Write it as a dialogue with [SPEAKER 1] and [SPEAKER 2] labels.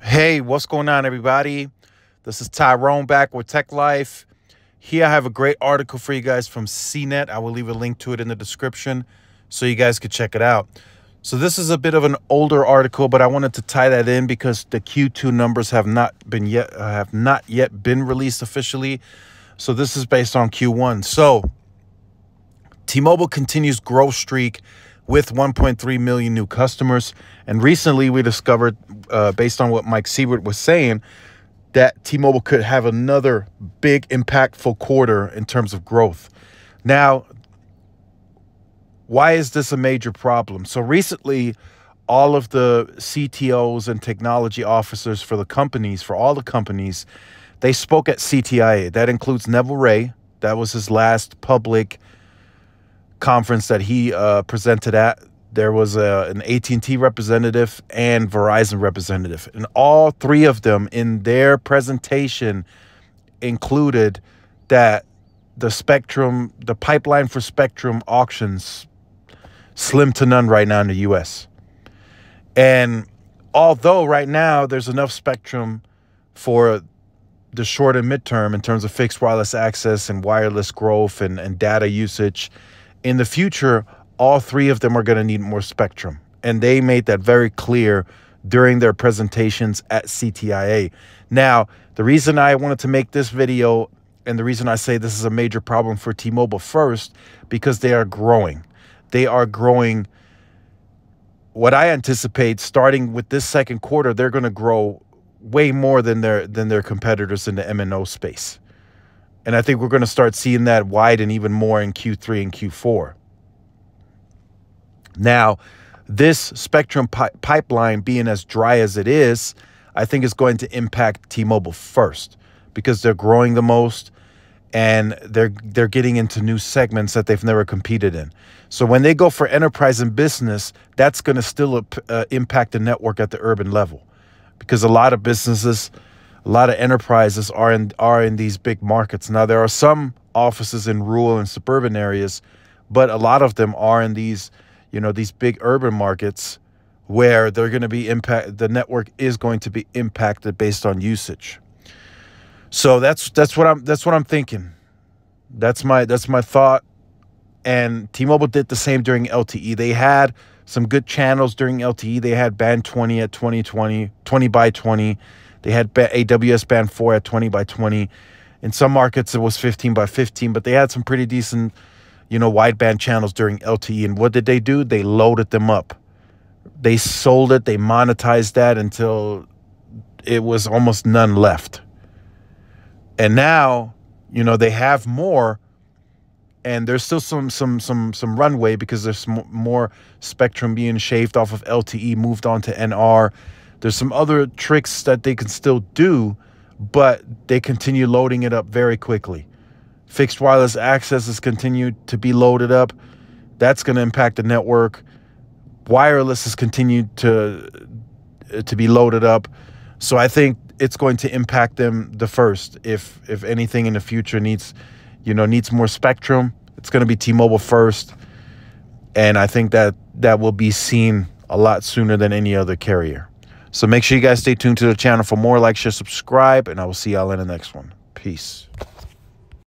[SPEAKER 1] Hey, what's going on, everybody? This is Tyrone back with Tech Life. Here I have a great article for you guys from CNET. I will leave a link to it in the description so you guys could check it out. So this is a bit of an older article, but I wanted to tie that in because the Q2 numbers have not yet been released officially. So this is based on Q1. So T-Mobile continues growth streak with 1.3 million new customers. And recently we discovered, based on what Mike Sievert was saying, that T-Mobile could have another big impactful quarter in terms of growth. Now, why is this a major problem? So recently, all of the CTOs and technology officers for all the companies, they spoke at CTIA. That includes Neville Ray. That was his last public conference that he presented at. There was an AT&T representative and Verizon representative, and all three of them in their presentation included that the pipeline for spectrum auctions slim to none right now in the US. And although right now there's enough spectrum for the short and midterm in terms of fixed wireless access and wireless growth and data usage, in the future, all three of them are going to need more spectrum. And they made that very clear during their presentations at CTIA. Now, the reason I wanted to make this video and the reason I say this is a major problem for T-Mobile first, because they are growing. They are growing. What I anticipate, starting with this second quarter, they're going to grow way more than their competitors in the MNO space. And I think we're going to start seeing that widen even more in Q3 and Q4. Now, this spectrum pipeline being as dry as it is, I think is going to impact T-Mobile first because they're growing the most and they're getting into new segments that they've never competed in. So when they go for enterprise and business, that's going to still impact the network at the urban level, because a lot of businesses, a lot of enterprises are in these big markets. Now, there are some offices in rural and suburban areas, but a lot of them are in these big urban markets where they're going to be the network is going to be impacted based on usage. So that's what I'm thinking. That's my thought. And T-Mobile did the same during LTE. They had some good channels during LTE. They had band 20 at 20 by 20. They had AWS band 4 at 20 by 20. In some markets, it was 15 by 15, but they had some pretty decent, wideband channels during LTE. And what did they do? They loaded them up. They sold it. They monetized that until it was almost none left. And now, they have more, and there's still some runway because there's more spectrum being shaved off of LTE, moved on to NR. There's some other tricks that they can still do, but they continue loading it up very quickly. Fixed wireless access has continued to be loaded up. That's going to impact the network. Wireless has continued to be loaded up. So I think it's going to impact them the first. If anything in the future needs more spectrum, it's going to be T-Mobile first. And I think that will be seen a lot sooner than any other carrier. So make sure you guys stay tuned to the channel for more. Like, share, subscribe, and I will see y'all in the next one. Peace.